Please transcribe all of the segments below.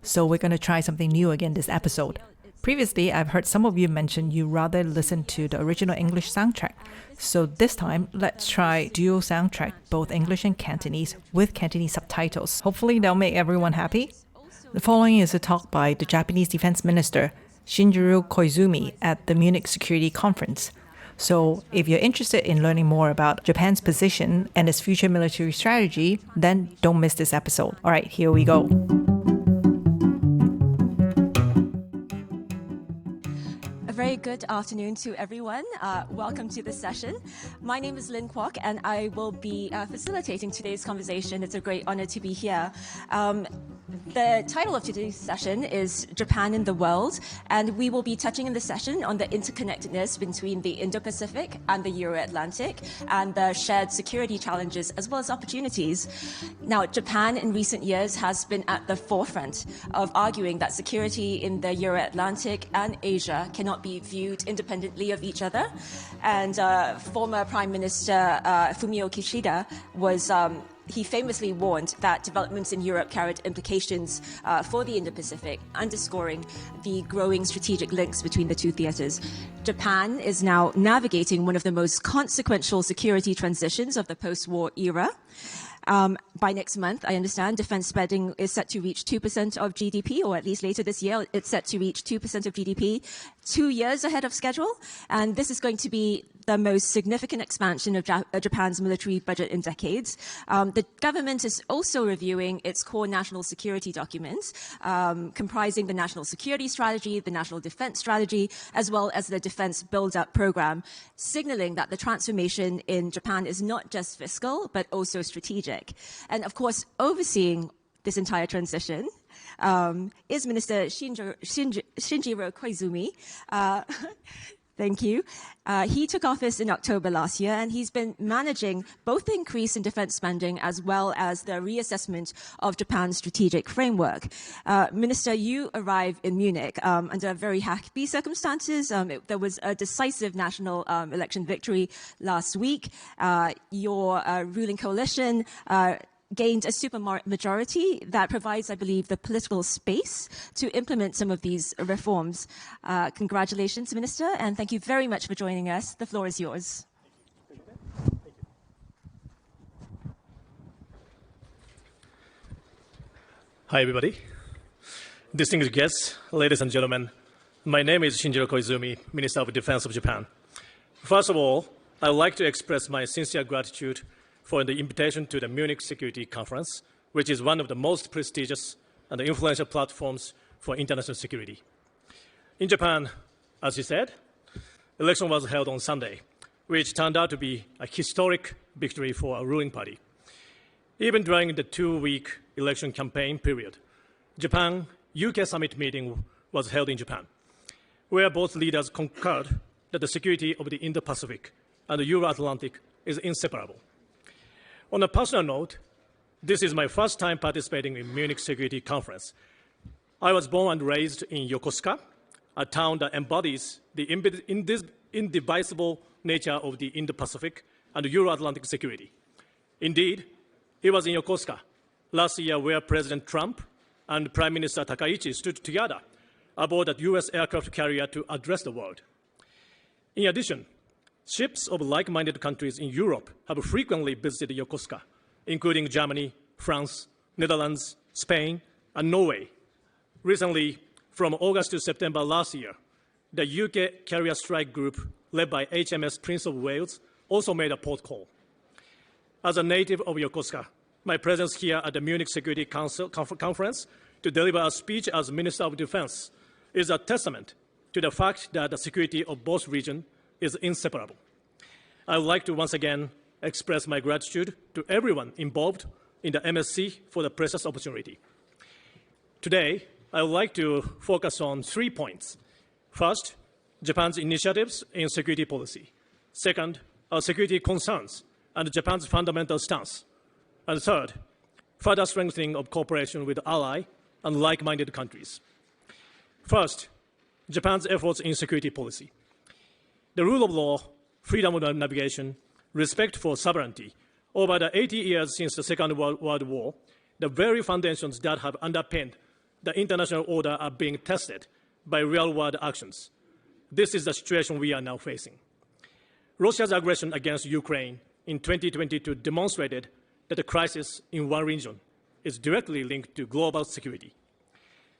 So we're going to try something new again this episode. Previously, I've heard some of you mention you rather listen to the original English soundtrack. So this time, let's try dual soundtrack, both English and Cantonese, with Cantonese subtitles. Hopefully that'll make everyone happy. The following is a talk by the Japanese Defense Minister, Shinjiro Koizumi, at the Munich Security Conference. So if you're interested in learning more about Japan's position and its future military strategy, then don't miss this episode. All right, here we go. A very good afternoon to everyone. Welcome to this session. My name is Lynn Kwok, and I will be facilitating today's conversation. It's a great honor to be here. The title of today's session is Japan in the World, and we will be touching in the session on the interconnectedness between the Indo-Pacific and the Euro-Atlantic and the shared security challenges as well as opportunities. Now, Japan in recent years has been at the forefront of arguing that security in the Euro-Atlantic and Asia cannot be viewed independently of each other. And former Prime Minister Fumio Kishida he famously warned that developments in Europe carried implications for the Indo-Pacific, underscoring the growing strategic links between the two theaters. Japan is now navigating one of the most consequential security transitions of the post-war era. By next month, I understand defense spending is set to reach 2% of GDP, or at least later this year, it's set to reach 2% of GDP, 2 years ahead of schedule. And this is going to be the most significant expansion of Japan's military budget in decades. The government is also reviewing its core national security documents, comprising the National Security Strategy, the National Defense Strategy, as well as the Defense Build-Up Program, signaling that the transformation in Japan is not just fiscal, but also strategic. And of course, overseeing this entire transition is Minister Shinjiro Koizumi. Thank you. He took office in October last year, and he's been managing both the increase in defense spending as well as the reassessment of Japan's strategic framework. Minister, you arrived in Munich under very happy circumstances. There was a decisive national election victory last week. Your ruling coalition gained a supermajority that provides, I believe, the political space to implement some of these reforms. Congratulations, Minister, and thank you very much for joining us. The floor is yours. Hi, everybody. Distinguished guests, ladies and gentlemen, my name is Shinjiro Koizumi, Minister of Defense of Japan. First of all, I would like to express my sincere gratitude for the invitation to the Munich Security Conference, which is one of the most prestigious and influential platforms for international security. In Japan, as you said, election was held on Sunday, which turned out to be a historic victory for a ruling party. Even during the 2-week election campaign period, Japan-UK summit meeting was held in Japan, where both leaders concurred that the security of the Indo-Pacific and the Euro-Atlantic is inseparable. On a personal note, this is my first time participating in Munich Security Conference. I was born and raised in Yokosuka, a town that embodies the indivisible nature of the Indo-Pacific and Euro-Atlantic security. Indeed, it was in Yokosuka last year where President Trump and Prime Minister Takaichi stood together aboard a U.S. aircraft carrier to address the world. In addition, ships of like-minded countries in Europe have frequently visited Yokosuka, including Germany, France, Netherlands, Spain, and Norway. Recently, from August to September last year, the UK carrier strike group led by HMS Prince of Wales also made a port call. As a native of Yokosuka, my presence here at the Munich Security Council Conference to deliver a speech as Minister of Defense is a testament to the fact that the security of both regions is inseparable. I would like to once again express my gratitude to everyone involved in the MSC for the precious opportunity. Today, I would like to focus on 3 points. First, Japan's initiatives in security policy. Second, our security concerns and Japan's fundamental stance. And third, further strengthening of cooperation with ally and like-minded countries. First, Japan's efforts in security policy. The rule of law, freedom of navigation, respect for sovereignty. Over the 80 years since the Second World War, the very foundations that have underpinned the international order are being tested by real-world actions. This is the situation we are now facing. Russia's aggression against Ukraine in 2022 demonstrated that the crisis in one region is directly linked to global security.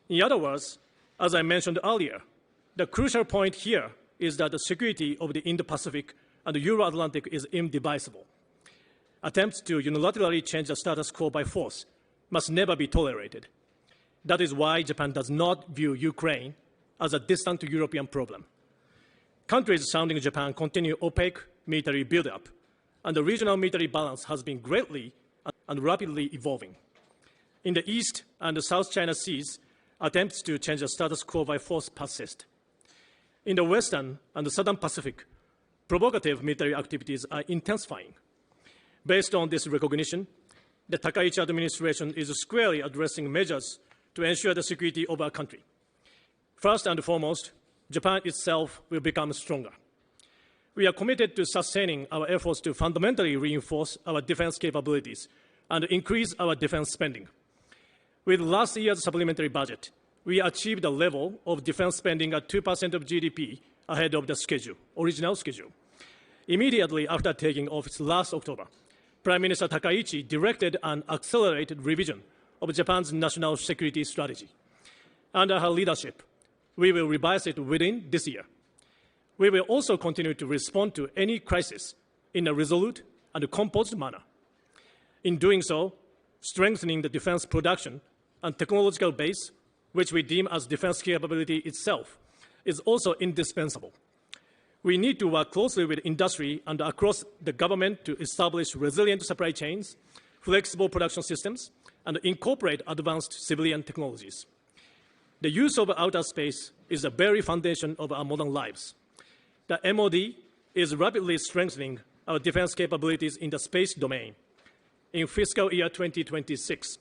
In other words, as I mentioned earlier, the crucial point here is that the security of the Indo-Pacific and the Euro-Atlantic is indivisible. Attempts to unilaterally change the status quo by force must never be tolerated. That is why Japan does not view Ukraine as a distant European problem. Countries surrounding Japan continue opaque military buildup, and the regional military balance has been greatly and rapidly evolving. In the East and the South China Seas, attempts to change the status quo by force persist. In the Western and the Southern Pacific, provocative military activities are intensifying. Based on this recognition, the Takaichi administration is squarely addressing measures to ensure the security of our country. First and foremost, Japan itself will become stronger. We are committed to sustaining our efforts to fundamentally reinforce our defense capabilities and increase our defense spending. With last year's supplementary budget, we achieved a level of defense spending at 2% of GDP ahead of the original schedule. Immediately after taking office last October, Prime Minister Takaichi directed an accelerated revision of Japan's national security strategy. Under her leadership, we will revise it within this year. We will also continue to respond to any crisis in a resolute and composed manner. In doing so, strengthening the defense production and technological base, which we deem as defense capability itself, is also indispensable. We need to work closely with industry and across the government to establish resilient supply chains, flexible production systems, and incorporate advanced civilian technologies. The use of outer space is the very foundation of our modern lives. The MOD is rapidly strengthening our defense capabilities in the space domain. In fiscal year 2026,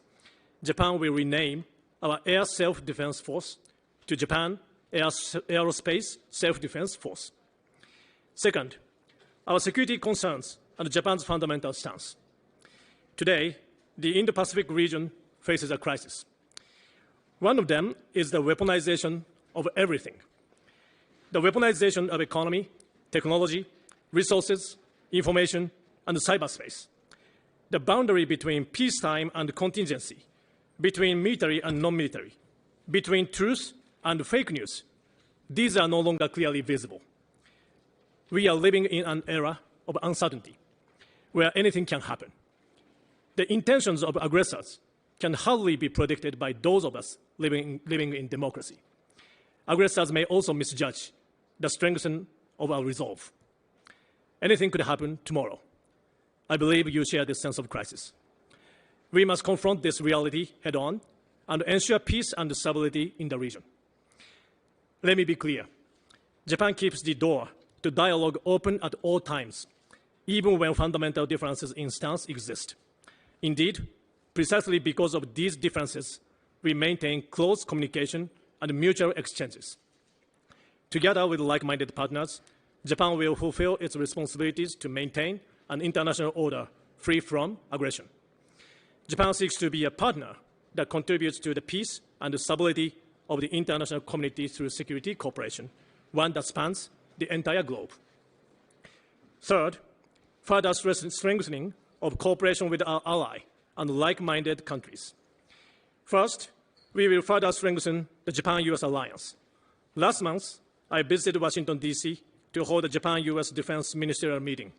Japan will rename our Air Self-Defense Force to Japan Aerospace Self-Defense Force. Second, our security concerns and Japan's fundamental stance. Today, the Indo-Pacific region faces a crisis. One of them is the weaponization of everything. The weaponization of economy, technology, resources, information, and cyberspace. The boundary between peacetime and contingency, between military and non-military, between truth and fake news, these are no longer clearly visible. We are living in an era of uncertainty, where anything can happen. The intentions of aggressors can hardly be predicted by those of us living in democracy. Aggressors may also misjudge the strength of our resolve. Anything could happen tomorrow. I believe you share this sense of crisis. We must confront this reality head-on and ensure peace and stability in the region. Let me be clear. Japan keeps the door to dialogue open at all times, even when fundamental differences in stance exist. Indeed, precisely because of these differences, we maintain close communication and mutual exchanges. Together with like-minded partners, Japan will fulfill its responsibilities to maintain an international order free from aggression. Japan seeks to be a partner that contributes to the peace and the stability of the international community through security cooperation, one that spans the entire globe. Third, further strengthening of cooperation with our ally and like-minded countries. First, we will further strengthen the Japan-US alliance. Last month, I visited Washington, D.C. to hold a Japan-US Defense Ministerial meeting,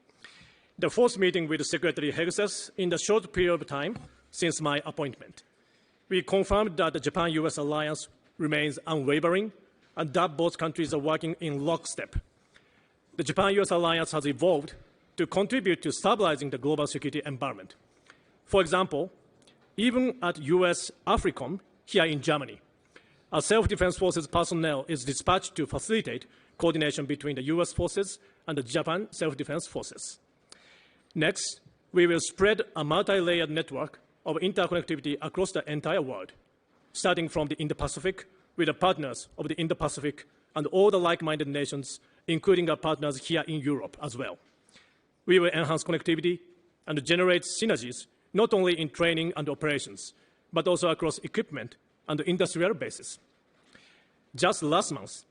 the fourth meeting with Secretary Hegseth in the short period of time since my appointment. We confirmed that the Japan-US alliance remains unwavering and that both countries are working in lockstep. The Japan-US alliance has evolved to contribute to stabilizing the global security environment. For example, even at US AFRICOM here in Germany, our self-defense forces personnel is dispatched to facilitate coordination between the US forces and the Japan self-defense forces. Next, we will spread a multi-layered network of interconnectivity across the entire world, starting from the Indo-Pacific with the partners of the Indo-Pacific and all the like-minded nations, including our partners here in Europe as well. We will enhance connectivity and generate synergies not only in training and operations, but also across equipment and industrial bases. Just last month,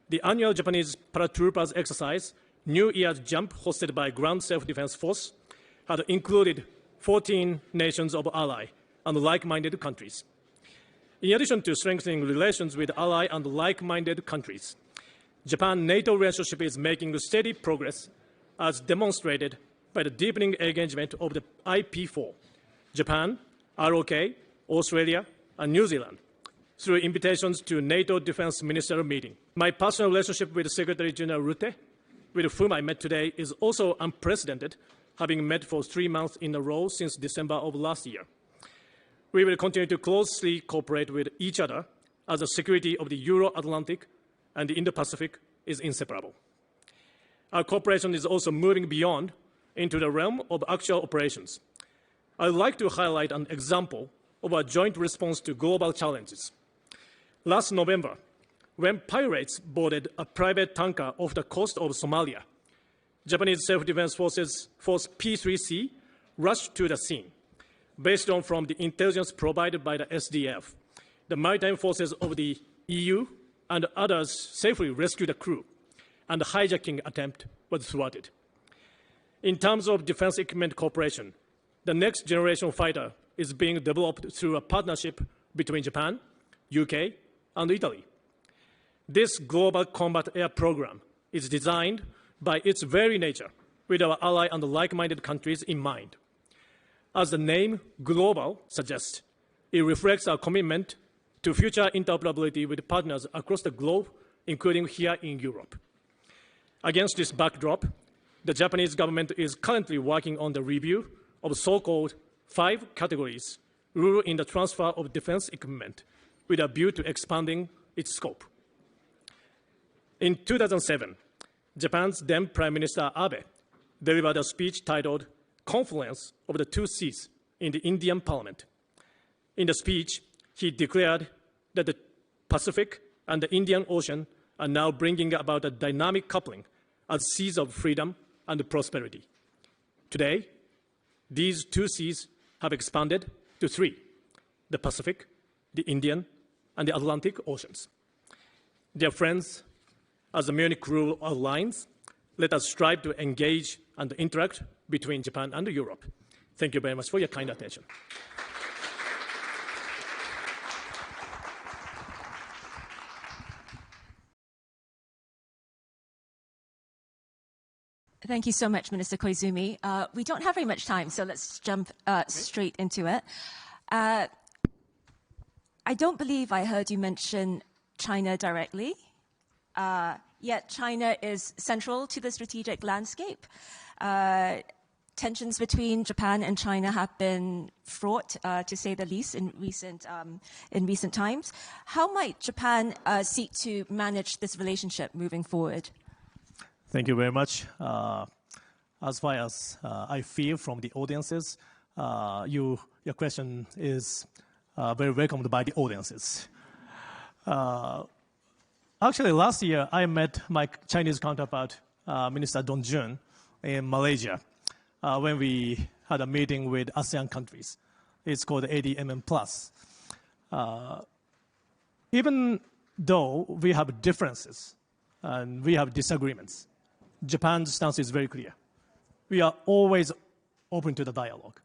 the annual Japanese paratroopers exercise, New Year's Jump, hosted by Ground Self-Defense Force, had included 14 nations of ally and like-minded countries. In addition to strengthening relations with ally and like-minded countries, Japan-NATO relationship is making steady progress as demonstrated by the deepening engagement of the IP4, Japan, ROK, Australia, and New Zealand, through invitations to NATO Defense Ministerial meeting. My personal relationship with Secretary General Rutte, with whom I met today, is also unprecedented, having met for 3 months in a row since December of last year. We will continue to closely cooperate with each other as the security of the Euro-Atlantic and the Indo-Pacific is inseparable. Our cooperation is also moving beyond into the realm of actual operations. I'd like to highlight an example of our joint response to global challenges. Last November, when pirates boarded a private tanker off the coast of Somalia, Japanese Self-Defense Forces Force P3C rushed to the scene. Based on from the intelligence provided by the SDF, the maritime forces of the EU and others safely rescued the crew, and the hijacking attempt was thwarted. In terms of defense equipment cooperation, the next generation fighter is being developed through a partnership between Japan, UK, and Italy. This global combat air program is designed by its very nature with our ally and like-minded countries in mind. As the name global suggests, it reflects our commitment to future interoperability with partners across the globe, including here in Europe. Against this backdrop, the Japanese government is currently working on the review of so-called 5 categories rule in the transfer of defense equipment with a view to expanding its scope. In 2007, Japan's then Prime Minister Abe delivered a speech titled Confluence of the Two Seas in the Indian Parliament. In the speech, he declared that the Pacific and the Indian Ocean are now bringing about a dynamic coupling as seas of freedom and prosperity. Today, these two seas have expanded to 3, the Pacific, the Indian, and the Atlantic Oceans. Dear friends, as the Munich Rule outlines, let us strive to engage and interact between Japan and Europe. Thank you very much for your kind attention. Thank you so much, Minister Koizumi. We don't have very much time, so let's jump straight into it. I don't believe I heard you mention China directly, yet China is central to the strategic landscape. Tensions between Japan and China have been fraught, to say the least, in recent times. How might Japan seek to manage this relationship moving forward? Thank you very much. As far as I feel from the audiences, your question is very welcomed by the audiences. Actually, last year, I met my Chinese counterpart, Minister Don Jun, in Malaysia, when we had a meeting with ASEAN countries. It's called ADMM+. Even though we have differences and we have disagreements, Japan's stance is very clear. We are always open to the dialogue.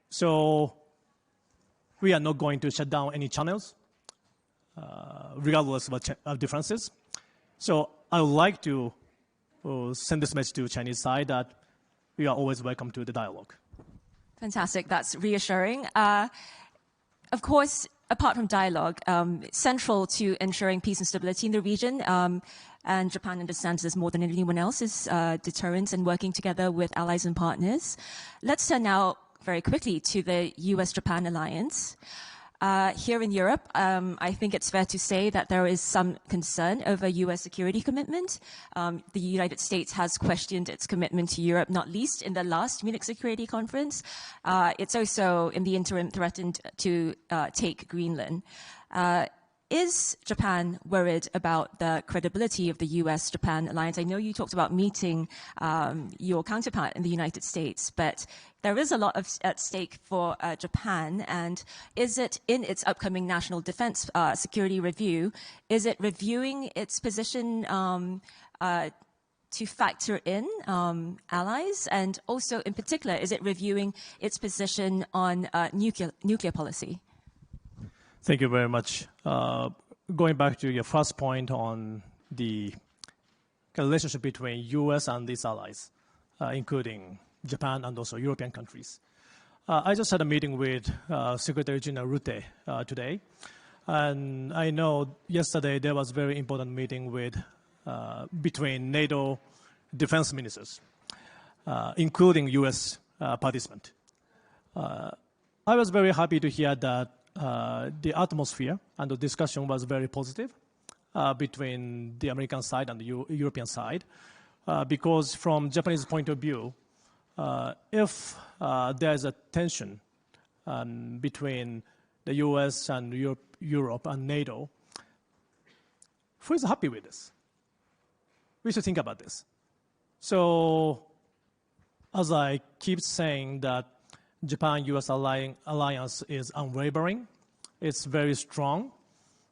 So we are not going to shut down any channels, regardless of differences. So I would like to send this message to the Chinese side that we are always welcome to the dialogue. Fantastic. That's reassuring. Of course, apart from dialogue, central to ensuring peace and stability in the region, and Japan understands this more than anyone else, is deterrence and working together with allies and partners. Let's turn now very quickly to the US-Japan alliance. Here in Europe, I think it's fair to say that there is some concern over US security commitment. The United States has questioned its commitment to Europe, not least in the last Munich Security Conference. It's also, in the interim, threatened to take Greenland. Is Japan worried about the credibility of the US-Japan alliance? I know you talked about meeting your counterpart in the United States, but there is a lot at stake for Japan. And is it in its upcoming national defense security review, is it reviewing its position to factor in allies? And also, in particular, is it reviewing its position on nuclear policy? Thank you very much. Going back to your first point on the relationship between U.S. and its allies, including Japan and also European countries. I just had a meeting with Secretary General Rutte today, and I know yesterday there was a very important meeting between NATO defense ministers, including U.S. participant. I was very happy to hear that the atmosphere and the discussion was very positive between the American side and the European side, because from Japanese point of view, if there is a tension between the US and Europe and NATO, who is happy with this? We should think about this. So, as I keep saying that Japan-US alliance is unwavering. It's very strong.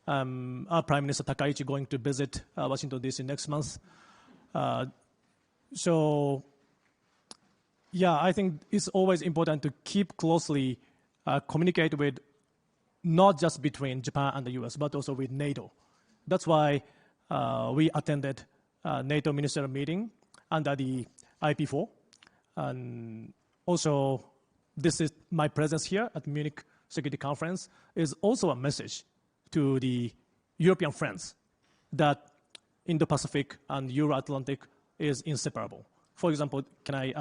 Our Prime Minister Takaichi going to visit Washington, D.C. next month. So, yeah, I think it's always important to keep closely communicate with not just between Japan and the U.S., but also with NATO. That's why we attended NATO ministerial meeting under the IP4. And also, this is my presence here at Munich Security Conference is also a message to the European friends that Indo-Pacific and Euro-Atlantic is inseparable. For example, can I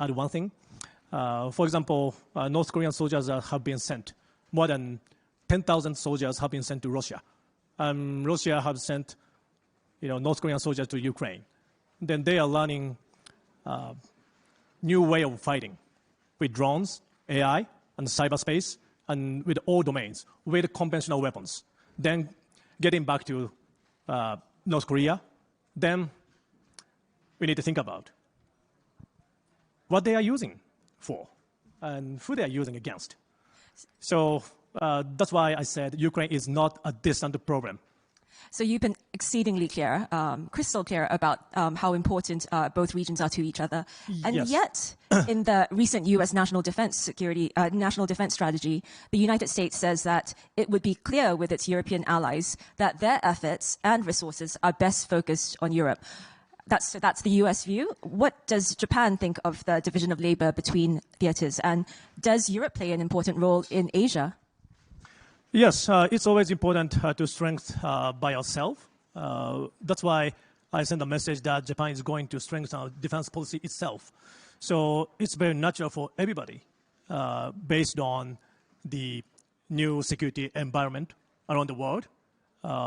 add one thing? For example, North Korean soldiers have been sent. More than 10,000 soldiers have been sent to Russia. Russia have sent North Korean soldiers to Ukraine. Then they are learning new way of fighting with drones, AI, and cyberspace, and with all domains, with conventional weapons. Then getting back to North Korea, then we need to think about what they are using for and who they are using against. So that's why I said Ukraine is not a distant problem. So you've been exceedingly clear, crystal clear about how important both regions are to each other. And yes. Yet, in the recent U.S. national defense strategy, the United States says that it would be clear with its European allies that their efforts and resources are best focused on Europe. That's the U.S. view. What does Japan think of the division of labor between theaters? And does Europe play an important role in Asia? Yes, it's always important to strengthen by ourselves. That's why I send a message that Japan is going to strengthen our defense policy itself. So it's very natural for everybody, based on the new security environment around the world,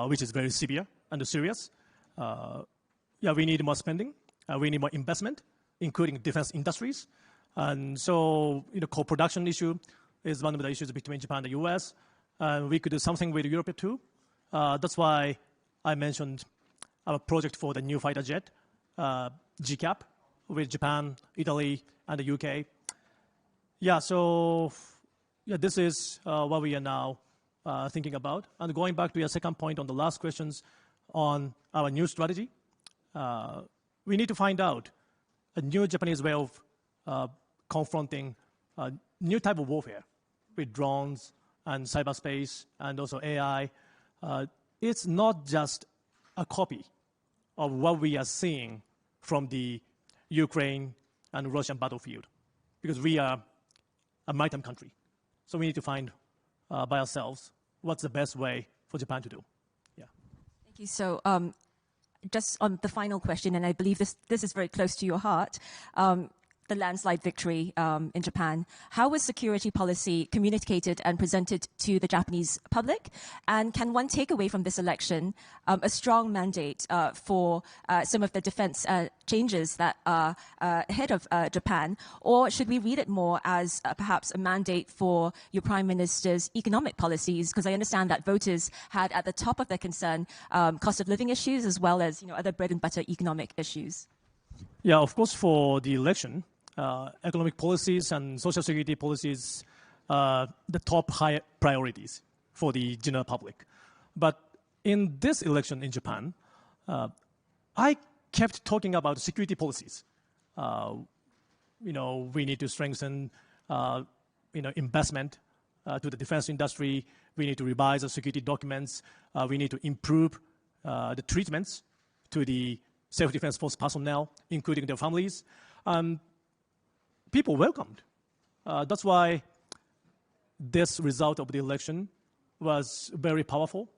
which is very severe and serious. Yeah, we need more spending. We need more investment, including defense industries. And so, co-production issue is one of the issues between Japan and the U.S. We could do something with Europe too. That's why I mentioned our project for the new fighter jet, GCAP, with Japan, Italy, and the UK. Yeah, so this is what we are now thinking about. And going back to your second point on the last questions on our new strategy, we need to find out a new Japanese way of confronting a new type of warfare with drones and cyberspace and also AI. It's not just a copy of what we are seeing from the Ukraine and Russian battlefield, because we are a maritime country. So we need to find by ourselves what's the best way for Japan to do. Yeah. Thank you. So just on the final question, and I believe this is very close to your heart, the landslide victory in Japan, how was security policy communicated and presented to the Japanese public? And can one take away from this election a strong mandate for some of the defense changes that are ahead of Japan? Or should we read it more as perhaps a mandate for your Prime Minister's economic policies? Because I understand that voters had at the top of their concern cost of living issues as well as other bread and butter economic issues. Yeah, of course, for the election, economic policies and social security policies are the top high priorities for the general public. But in this election in Japan, I kept talking about security policies. We need to strengthen, investment to the defense industry. We need to revise the security documents. We need to improve the treatments to the self-defense force personnel, including their families. People welcomed. That's why this result of the election was very powerful,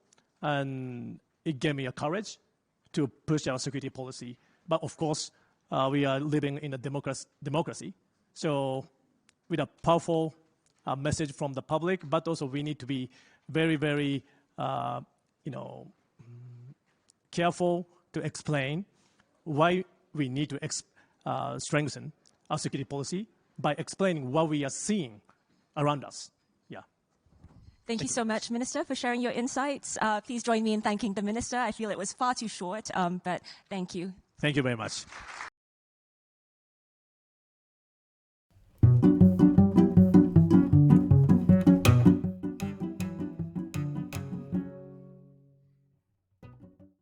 and it gave me a courage to push our security policy. But of course, we are living in a democracy. So with a powerful message from the public, but also we need to be very, very, careful to explain why we need to strengthen our security policy by explaining what we are seeing around us. Yeah. Thank you so much, Minister, for sharing your insights. Please join me in thanking the Minister. I feel it was far too short, but thank you. Thank you very much.